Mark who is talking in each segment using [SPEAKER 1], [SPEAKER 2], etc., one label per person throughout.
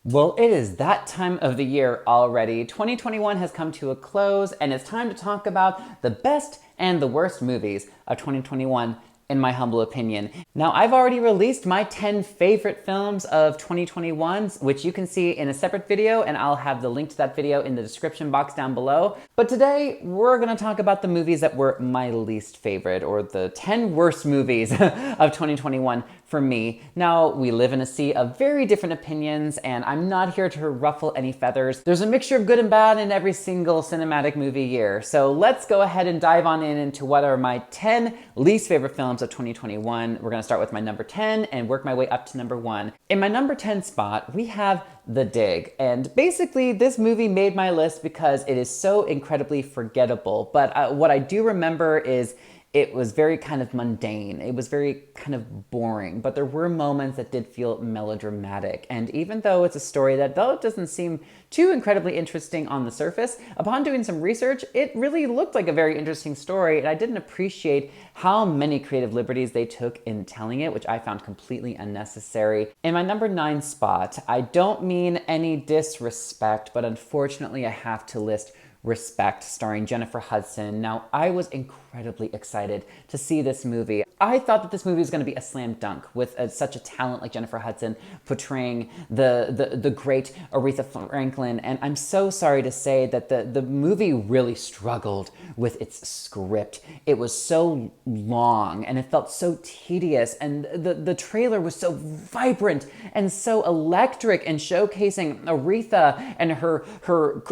[SPEAKER 1] Well, it is that time of the year already. 2021 has come to a close, and it's time to talk about the best and the worst movies of 2021, in my humble opinion. Now, I've already released my 10 favorite films of 2021, which you can see in a separate video, and I'll have the link to that video in the description box down below. But today, we're gonna talk about the movies that were my least favorite, or the 10 worst movies of 2021 for me. Now, we live in a sea of very different opinions, and I'm not here to ruffle any feathers. There's a mixture of good and bad in every single cinematic movie year. So let's go ahead and dive on into what are my 10 least favorite films of 2021. We're gonna start with my number 10 and work my way up to number 1. In my number 10 spot, we have The Dig. And basically, this movie made my list because it is so incredibly forgettable. But what I do remember is it was very kind of mundane. It was very kind of boring, but there were moments that did feel melodramatic. And even though it's a story that, though it doesn't seem too incredibly interesting on the surface, upon doing some research, it really looked like a very interesting story, and I didn't appreciate how many creative liberties they took in telling it, which I found completely unnecessary. In my number 9 spot, I don't mean any disrespect, but unfortunately I have to list Respect, starring Jennifer Hudson. Now, I was incredibly excited to see this movie. I thought that this movie was going to be a slam dunk with such a talent like Jennifer Hudson portraying the great Aretha Franklin, and I'm so sorry to say that the movie really struggled with its script. It was so long, and it felt so tedious, and the trailer was so vibrant and so electric and showcasing Aretha and her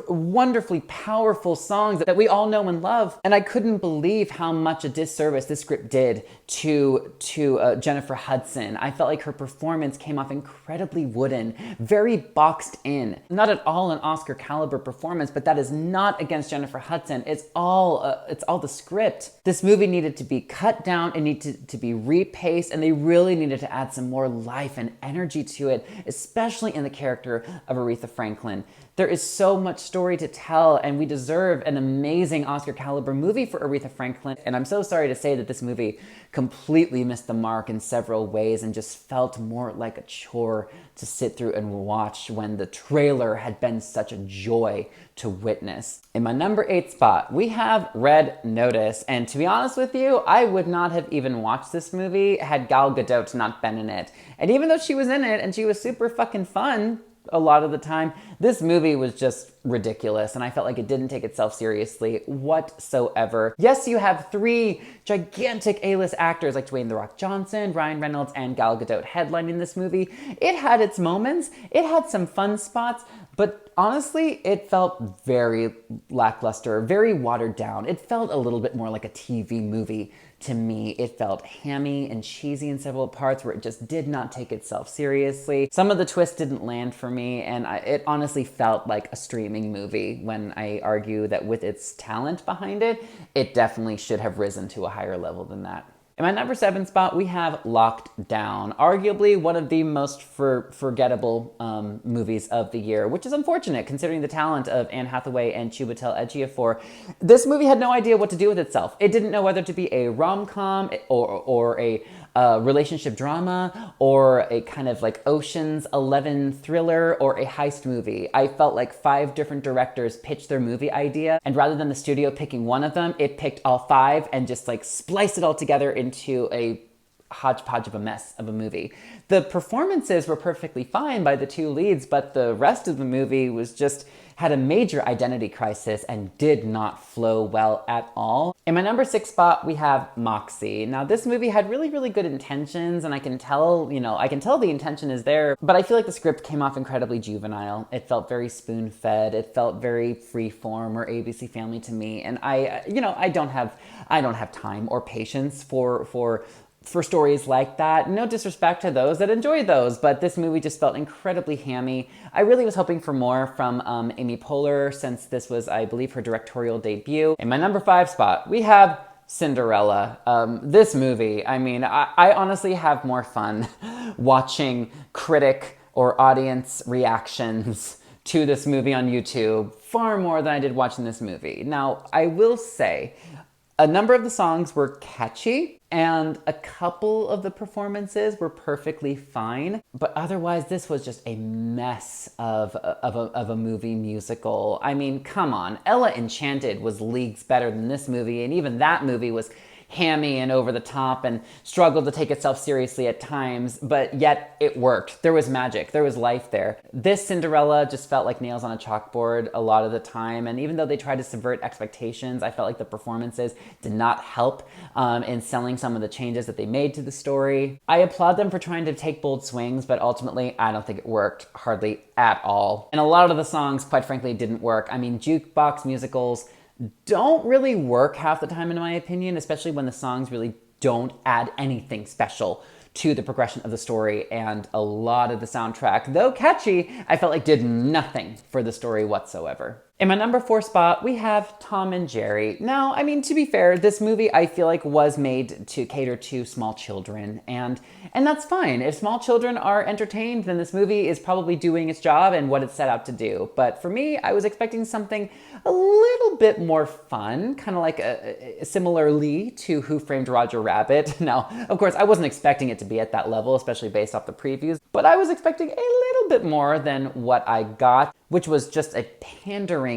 [SPEAKER 1] wonderfully powerful songs that we all know and love. And I couldn't believe how much a disservice this script did to Jennifer Hudson. I felt like her performance came off incredibly wooden, very boxed in. Not at all an Oscar caliber performance, but that is not against Jennifer Hudson. It's all the script. This movie needed to be cut down, it needed to be repaced, and they really needed to add some more life and energy to it, especially in the character of Aretha Franklin. There is so much story to tell, and we deserve an amazing Oscar caliber movie for Aretha Franklin. And I'm so sorry to say that this movie completely missed the mark in several ways and just felt more like a chore to sit through and watch when the trailer had been such a joy to witness. In my number 8 spot, we have Red Notice. And to be honest with you, I would not have even watched this movie had Gal Gadot not been in it. And even though she was in it and she was super fucking fun a lot of the time, this movie was just ridiculous, and I felt like it didn't take itself seriously whatsoever. Yes, you have 3 gigantic A-list actors like Dwayne "The Rock" Johnson, Ryan Reynolds, and Gal Gadot headlining this movie. It had its moments, it had some fun spots, but honestly, it felt very lackluster, very watered down. It felt a little bit more like a TV movie to me. It felt hammy and cheesy in several parts where it just did not take itself seriously. Some of the twists didn't land for me, and it honestly felt like a streaming movie when I argue that with its talent behind it, it definitely should have risen to a higher level than that. In my number 7 spot, we have Locked Down, arguably one of the most forgettable movies of the year, which is unfortunate considering the talent of Anne Hathaway and Chiwetel Ejiofor. This movie had no idea what to do with itself. It didn't know whether to be a rom-com or a relationship drama or a kind of like Ocean's 11 thriller or a heist movie. I felt like 5 different directors pitched their movie idea, and rather than the studio picking one of them, it picked all 5 and just like spliced it all together into a hodgepodge of a mess of a movie. The performances were perfectly fine by the 2 leads, but the rest of the movie was just had a major identity crisis and did not flow well at all. In my number 6 spot, we have Moxie. Now, this movie had really, really good intentions, and I can tell the intention is there, but I feel like the script came off incredibly juvenile. It felt very spoon-fed. It felt very freeform or ABC Family to me, and I don't have time or patience for stories like that. No disrespect to those that enjoy those, but this movie just felt incredibly hammy. I really was hoping for more from Amy Poehler, since this was, I believe, her directorial debut. In my number 5 spot, we have Cinderella. This movie, I honestly have more fun watching critic or audience reactions to this movie on YouTube far more than I did watching this movie. Now, I will say, A number of the songs were catchy, and a couple of the performances were perfectly fine. But otherwise, this was just a mess of a movie musical. I mean, come on. Ella Enchanted was leagues better than this movie, and even that movie was hammy and over the top and struggled to take itself seriously at times, but yet it worked. There was magic. There was life there. This Cinderella just felt like nails on a chalkboard a lot of the time, and even though they tried to subvert expectations, I felt like the performances did not help in selling some of the changes that they made to the story. I applaud them for trying to take bold swings, but ultimately I don't think it worked hardly at all. And a lot of the songs, quite frankly, didn't work. I mean, jukebox musicals don't really work half the time in my opinion, especially when the songs really don't add anything special to the progression of the story, and a lot of the soundtrack, though catchy, I felt like did nothing for the story whatsoever. In my number 4 spot, we have Tom and Jerry. Now, I mean, to be fair, this movie I feel like was made to cater to small children, and that's fine. If small children are entertained, then this movie is probably doing its job and what it set out to do. But for me, I was expecting something a little bit more fun, kind of like similarly to Who Framed Roger Rabbit. Now, of course, I wasn't expecting it to be at that level, especially based off the previews, but I was expecting a little bit more than what I got, which was just a pandering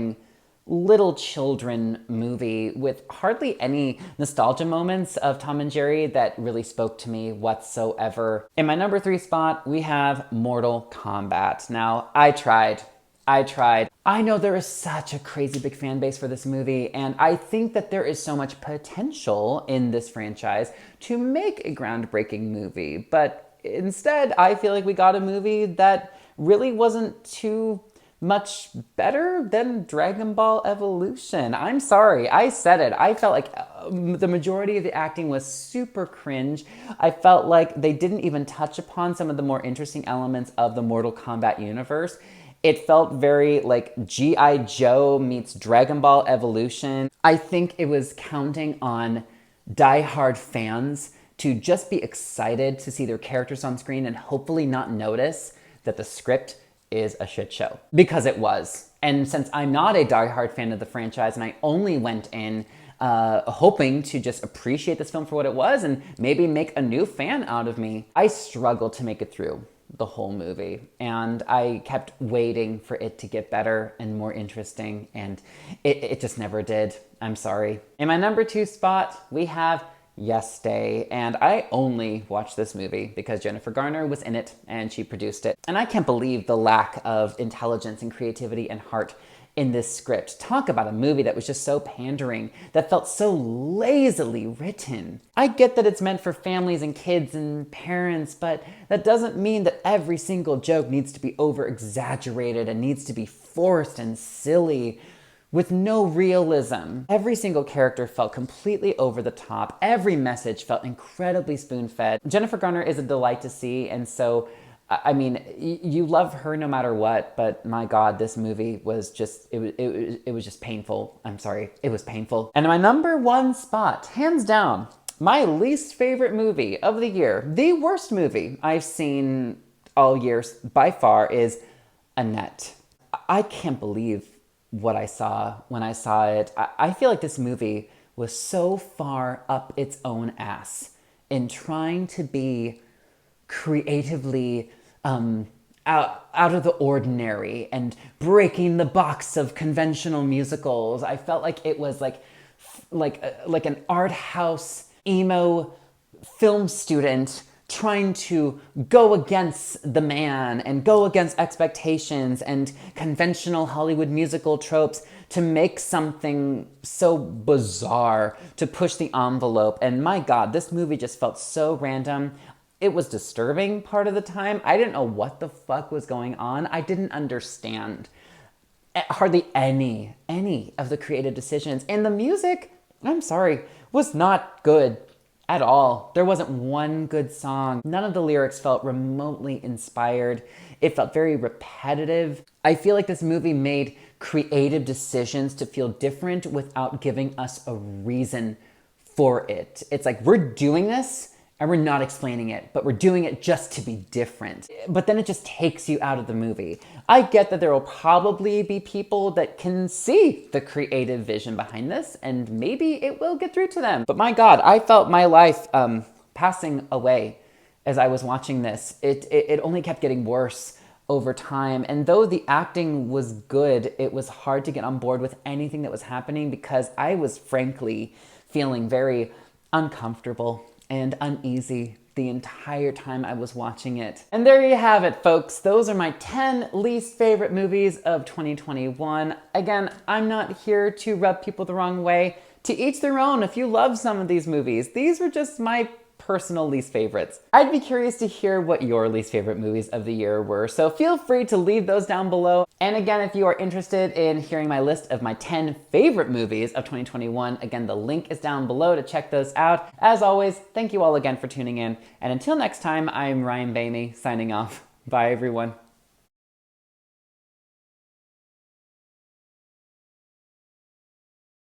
[SPEAKER 1] little children movie with hardly any nostalgia moments of Tom and Jerry that really spoke to me whatsoever. In my number 3 spot, we have Mortal Kombat. Now, I tried. I know there is such a crazy big fan base for this movie, and I think that there is so much potential in this franchise to make a groundbreaking movie, but instead, I feel like we got a movie that really wasn't too much better than Dragon Ball Evolution. I'm sorry, I said it. I felt like the majority of the acting was super cringe. I felt like they didn't even touch upon some of the more interesting elements of the Mortal Kombat universe. It felt very like G.I. Joe meets Dragon Ball Evolution. I think it was counting on diehard fans to just be excited to see their characters on screen and hopefully not notice that the script is a shit show. Because it was. And since I'm not a diehard fan of the franchise and I only went in hoping to just appreciate this film for what it was and maybe make a new fan out of me, I struggled to make it through the whole movie, and I kept waiting for it to get better and more interesting, and it just never did. I'm sorry. In my number 2 spot, we have Yes Day, and I only watched this movie because Jennifer Garner was in it and she produced it. And I can't believe the lack of intelligence and creativity and heart in this script. Talk about a movie that was just so pandering, that felt so lazily written. I get that it's meant for families and kids and parents, but that doesn't mean that every single joke needs to be over-exaggerated and needs to be forced and silly with no realism. Every single character felt completely over the top. Every message felt incredibly spoon-fed. Jennifer Garner is a delight to see, and so I mean, you love her no matter what, but my God, this movie was just, it was just painful. I'm sorry, it was painful. And in my number 1 spot, hands down, my least favorite movie of the year, the worst movie I've seen all year by far, is Annette. I can't believe what I saw when I saw it. I feel like this movie was so far up its own ass in trying to be creatively out of the ordinary and breaking the box of conventional musicals. I felt like it was like an art house emo film student trying to go against the man and go against expectations and conventional Hollywood musical tropes to make something so bizarre, to push the envelope. And my God, this movie just felt so random. It was disturbing part of the time. I didn't know what the fuck was going on. I didn't understand hardly any of the creative decisions. And the music, I'm sorry, was not good at all. There wasn't one good song. None of the lyrics felt remotely inspired. It felt very repetitive. I feel like this movie made creative decisions to feel different without giving us a reason for it. It's like, we're doing this and we're not explaining it, but we're doing it just to be different. But then it just takes you out of the movie. I get that there will probably be people that can see the creative vision behind this, and maybe it will get through to them. But my God, I felt my life passing away as I was watching this. It only kept getting worse over time. And though the acting was good, it was hard to get on board with anything that was happening because I was frankly feeling very uncomfortable and uneasy the entire time I was watching it. And there you have it, folks. Those are my 10 least favorite movies of 2021. Again, I'm not here to rub people the wrong way. To each their own. If you love some of these movies, these were just my personal least favorites. I'd be curious to hear what your least favorite movies of the year were, so feel free to leave those down below. And again, if you are interested in hearing my list of my 10 favorite movies of 2021, again, the link is down below to check those out. As always, thank you all again for tuning in, and until next time, I'm Ryan Baimey, signing off. Bye, everyone.